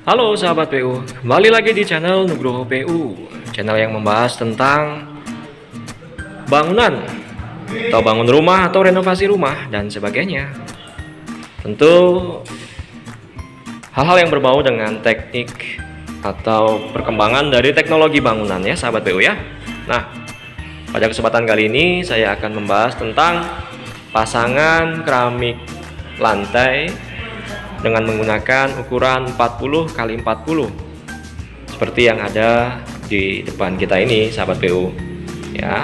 Halo sahabat PU, kembali lagi di channel Nugroho PU, channel yang membahas tentang bangunan atau bangun rumah atau renovasi rumah dan sebagainya. Tentu hal-hal yang berbau dengan teknik atau perkembangan dari teknologi bangunan ya sahabat PU ya. Nah, pada kesempatan kali ini saya akan membahas tentang pasangan keramik lantai dengan menggunakan ukuran 40 x 40 seperti yang ada di depan kita ini sahabat PU ya.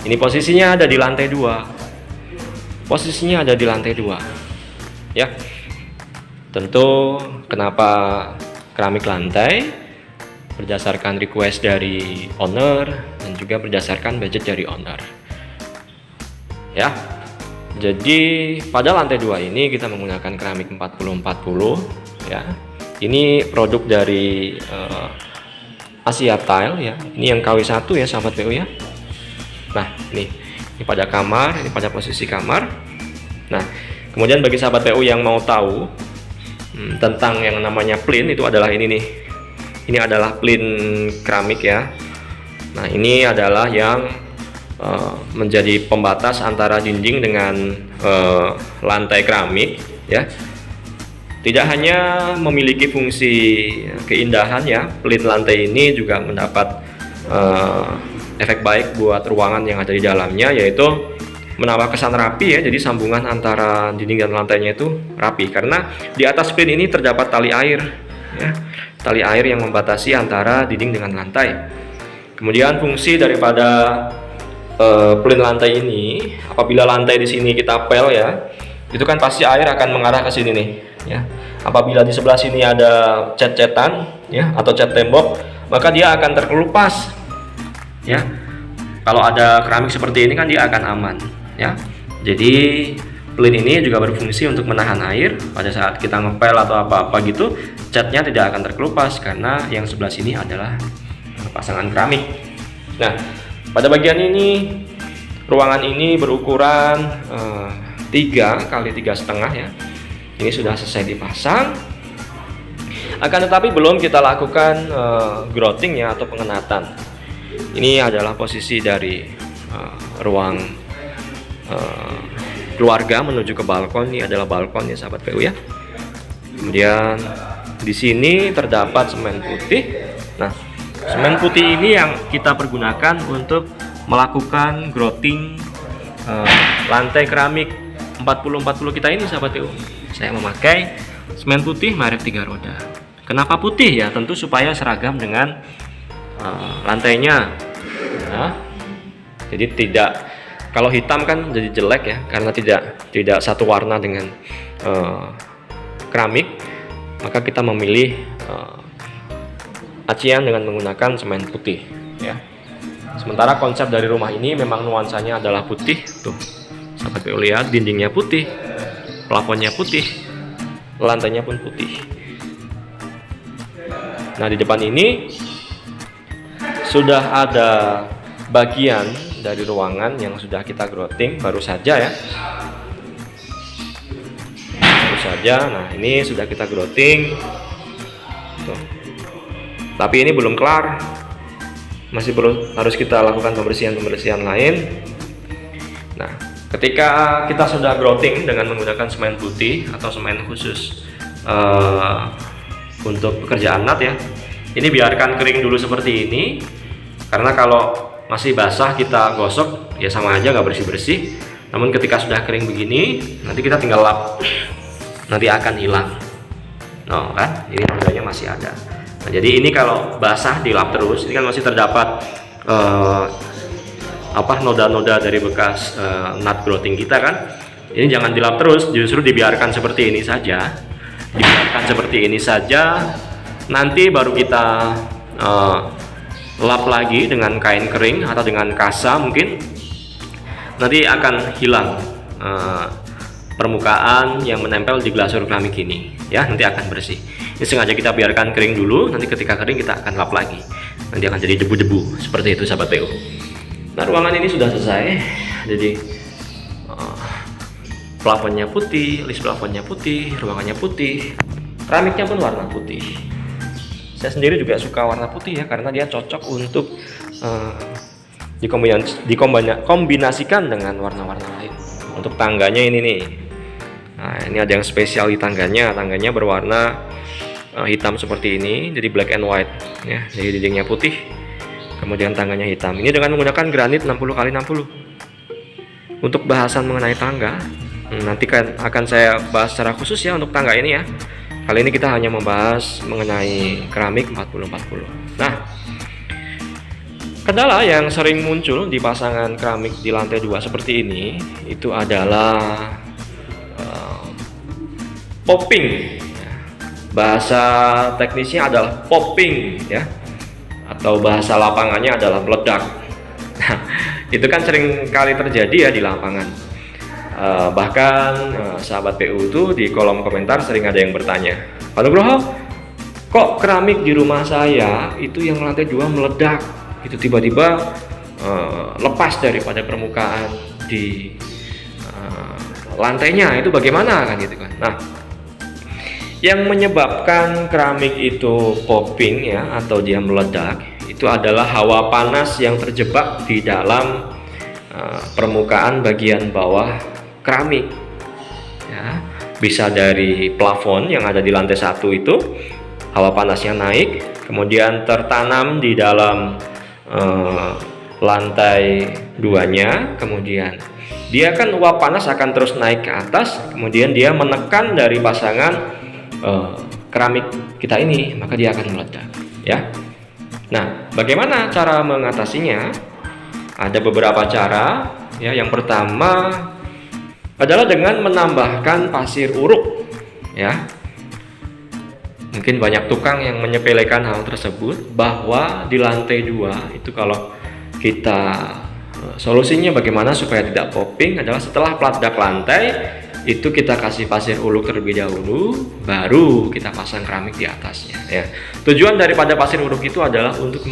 Ini posisinya ada di lantai 2. Posisinya ada di lantai 2 ya. Tentu kenapa keramik lantai? Berdasarkan request dari owner dan juga berdasarkan budget dari owner. Ya. Jadi pada lantai 2 ini kita menggunakan keramik 40-40 ya. Ini produk dari Asia Tile ya. Ini yang KW1 ya sahabat PU ya. Nah, ini pada kamar, ini pada posisi kamar. Nah, kemudian bagi sahabat PU yang mau tahu tentang yang namanya plin, itu adalah ini nih. Ini adalah plin keramik ya. Nah, ini adalah yang menjadi pembatas antara dinding dengan lantai keramik ya. Tidak hanya memiliki fungsi keindahan ya, plin lantai ini juga mendapat efek baik buat ruangan yang ada di dalamnya, yaitu menambah kesan rapi ya. Jadi sambungan antara dinding dan lantainya itu rapi karena di atas plin ini terdapat tali air ya, tali air yang membatasi antara dinding dengan lantai. Kemudian fungsi daripada plin lantai ini, apabila lantai di sini kita pel ya, itu kan pasti air akan mengarah ke sini nih ya. Apabila di sebelah sini ada cat-catan ya atau cat tembok, maka dia akan terkelupas ya. Kalau ada keramik seperti ini kan dia akan aman ya. Jadi plin ini juga berfungsi untuk menahan air pada saat kita ngepel atau apa-apa gitu, catnya tidak akan terkelupas karena yang sebelah sini adalah pasangan keramik. Nah, pada bagian ini ruangan ini berukuran 3 x 3,5 ya. Ini sudah selesai dipasang. Akan tetapi belum kita lakukan grouting ya atau pengenatan. Ini adalah posisi dari ruang keluarga menuju ke balkon. Ini adalah balkon ya sahabat PU ya. Kemudian di sini terdapat semen putih. Nah, semen putih ini yang kita pergunakan untuk melakukan grouting lantai keramik 40-40 kita ini sahabat PU. Saya memakai semen putih merek 3 roda. Kenapa putih ya? Tentu supaya seragam dengan lantainya ya. Jadi tidak, kalau hitam kan jadi jelek ya, karena tidak satu warna dengan keramik, maka kita memilih acian dengan menggunakan semen putih ya. Sementara konsep dari rumah ini memang nuansanya adalah putih. Tuh sahabat PU lihat, dindingnya putih, plafonnya putih, lantainya pun putih. Nah, di depan ini sudah ada bagian dari ruangan yang sudah kita grouting baru saja ya. Baru saja. Nah, ini sudah kita grouting. Tuh. Tapi ini belum kelar. Masih harus kita lakukan pembersihan lain. Nah, ketika kita sudah grouting dengan menggunakan semen putih atau semen khusus untuk pekerjaan nat ya. Ini biarkan kering dulu seperti ini. Karena kalau masih basah kita gosok ya sama aja nggak bersih-bersih. Namun ketika sudah kering begini, nanti kita tinggal lap, nanti akan hilang. No kan, ini nodanya masih ada. Nah, jadi ini kalau basah dilap terus, ini kan masih terdapat noda-noda dari bekas nut grouting kita kan. Ini jangan dilap terus, justru dibiarkan seperti ini saja. Dibiarkan seperti ini saja. Nanti baru kita lap lagi dengan kain kering atau dengan kasa mungkin, nanti akan hilang permukaan yang menempel di glasur keramik ini ya, nanti akan bersih. Ini sengaja kita biarkan kering dulu, nanti ketika kering kita akan lap lagi, nanti akan jadi debu-debu seperti itu sahabat PU. Nah, ruangan ini sudah selesai, jadi plafonnya putih, list plafonnya putih, ruangannya putih, keramiknya pun warna putih. Saya sendiri juga suka warna putih ya, karena dia cocok untuk dikombinasikan dengan warna-warna lain. Untuk tangganya ini nih, nah ini ada yang spesial di tangganya berwarna hitam seperti ini, jadi black and white ya, jadi dindingnya putih, kemudian tangganya hitam. Ini dengan menggunakan granit 60x60. Untuk bahasan mengenai tangga, nanti akan saya bahas secara khusus ya untuk tangga ini ya. Kali ini kita hanya membahas mengenai keramik 40-40. Nah, kendala yang sering muncul di pasangan keramik di lantai 2 seperti ini itu adalah popping. Bahasa teknisnya adalah popping ya, atau bahasa lapangannya adalah meledak. Nah, itu kan sering kali terjadi ya di lapangan. Bahkan sahabat PU itu di kolom komentar sering ada yang bertanya, Pak Nugroho, kok keramik di rumah saya itu yang lantai 2 meledak, itu tiba-tiba lepas daripada permukaan di lantainya, itu bagaimana kan gitu kan. Nah, yang menyebabkan keramik itu popping ya, atau dia meledak, itu adalah hawa panas yang terjebak di dalam permukaan bagian bawah keramik ya. Bisa dari plafon yang ada di lantai 1 itu, hawa panasnya naik, kemudian tertanam di dalam lantai 2-nya, kemudian dia kan uap panas akan terus naik ke atas, kemudian dia menekan dari pasangan keramik kita ini, maka dia akan meledak ya. Nah, bagaimana cara mengatasinya? Ada beberapa cara ya. Yang pertama adalah dengan menambahkan pasir uruk ya. Mungkin banyak tukang yang menyepelekan hal tersebut, bahwa di lantai 2 itu kalau kita solusinya bagaimana supaya tidak popping adalah setelah peledak lantai itu kita kasih pasir uruk terlebih dahulu, baru kita pasang keramik di atasnya ya. Tujuan daripada pasir uruk itu adalah untuk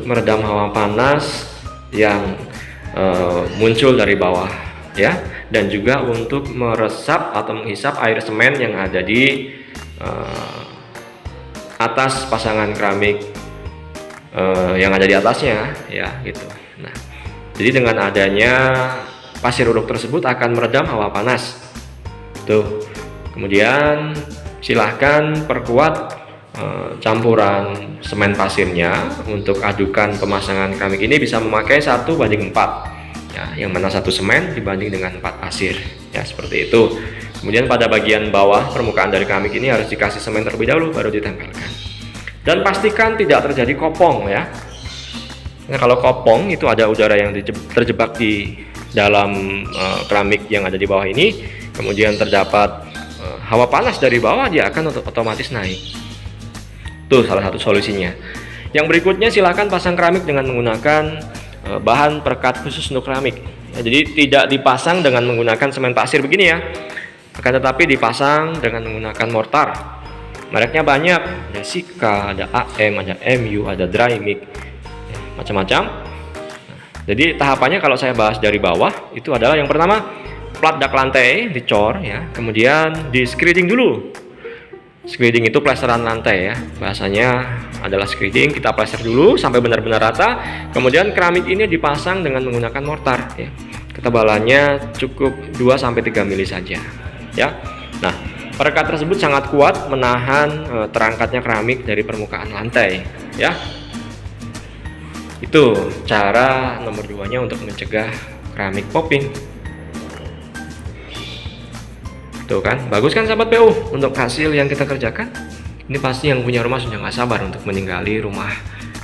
meredam hawa panas yang muncul dari bawah ya, dan juga untuk meresap atau menghisap air semen yang ada di atas pasangan keramik yang ada di atasnya ya gitu. Nah, jadi dengan adanya pasir uruk tersebut akan meredam hawa panas tuh. Kemudian silahkan perkuat campuran semen pasirnya. Untuk adukan pemasangan keramik ini bisa memakai 1:4 ya, yang mana 1 semen dibanding dengan 4 pasir ya, seperti itu. Kemudian pada bagian bawah permukaan dari keramik ini harus dikasih semen terlebih dahulu, baru ditempelkan. Dan pastikan tidak terjadi kopong ya. Nah, kalau kopong itu ada udara yang terjebak di dalam keramik yang ada di bawah ini, kemudian terdapat hawa panas dari bawah, dia akan otomatis naik. Tuh salah satu solusinya. Yang berikutnya, silahkan pasang keramik dengan menggunakan bahan perekat khusus untuk keramik ya. Jadi tidak dipasang dengan menggunakan semen pasir begini ya, akan tetapi dipasang dengan menggunakan mortar. Mereknya banyak, ada Sika, ada AM, ada MU, ada Dry-Mix ya, macam-macam. Jadi tahapannya kalau saya bahas dari bawah itu adalah yang pertama, peledak lantai dicor ya, kemudian di screeding dulu. Screeding itu plesteran lantai ya, bahasanya adalah screeding. Kita plester dulu sampai benar-benar rata, kemudian keramik ini dipasang dengan menggunakan mortar ya. Ketebalannya cukup 2-3 mili saja ya. Nah, perekat tersebut sangat kuat menahan terangkatnya keramik dari permukaan lantai ya. Itu cara nomor 2-nya untuk mencegah keramik popping. Tuh kan, bagus kan sahabat PU untuk hasil yang kita kerjakan. Ini pasti yang punya rumah sudah nggak sabar untuk meninggali rumah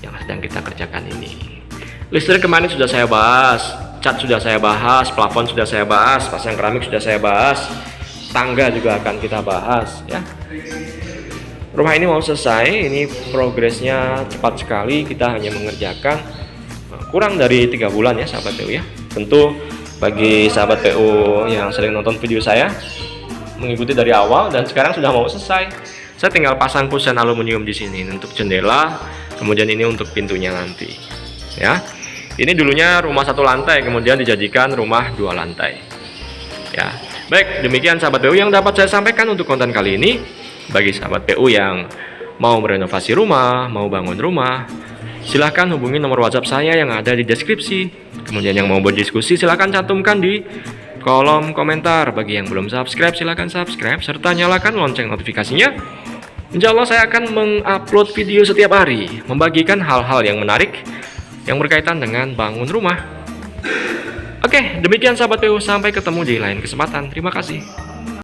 yang sedang kita kerjakan ini. Listrik kemarin sudah saya bahas, cat sudah saya bahas, plafon sudah saya bahas, pasang keramik sudah saya bahas, tangga juga akan kita bahas ya. Rumah ini mau selesai, ini progresnya cepat sekali. Kita hanya mengerjakan kurang dari 3 bulan ya sahabat PU ya. Tentu Bagi sahabat PU yang sering nonton video saya, mengikuti dari awal dan sekarang sudah mau selesai. Saya tinggal pasang kusen aluminium di sini untuk jendela, kemudian ini untuk pintunya nanti. Ya, ini dulunya rumah 1 lantai, kemudian dijadikan rumah 2 lantai. Ya, baik, demikian sahabat PU yang dapat saya sampaikan untuk konten kali ini. Bagi sahabat PU yang mau merenovasi rumah, mau bangun rumah, silahkan hubungi nomor WhatsApp saya yang ada di deskripsi. Kemudian yang mau berdiskusi silahkan cantumkan di kolom komentar. Bagi yang belum subscribe silahkan subscribe serta nyalakan lonceng notifikasinya. Insya Allah saya akan mengupload video setiap hari, membagikan hal-hal yang menarik yang berkaitan dengan bangun rumah. Oke, demikian sahabat PU, sampai ketemu di lain kesempatan. Terima kasih.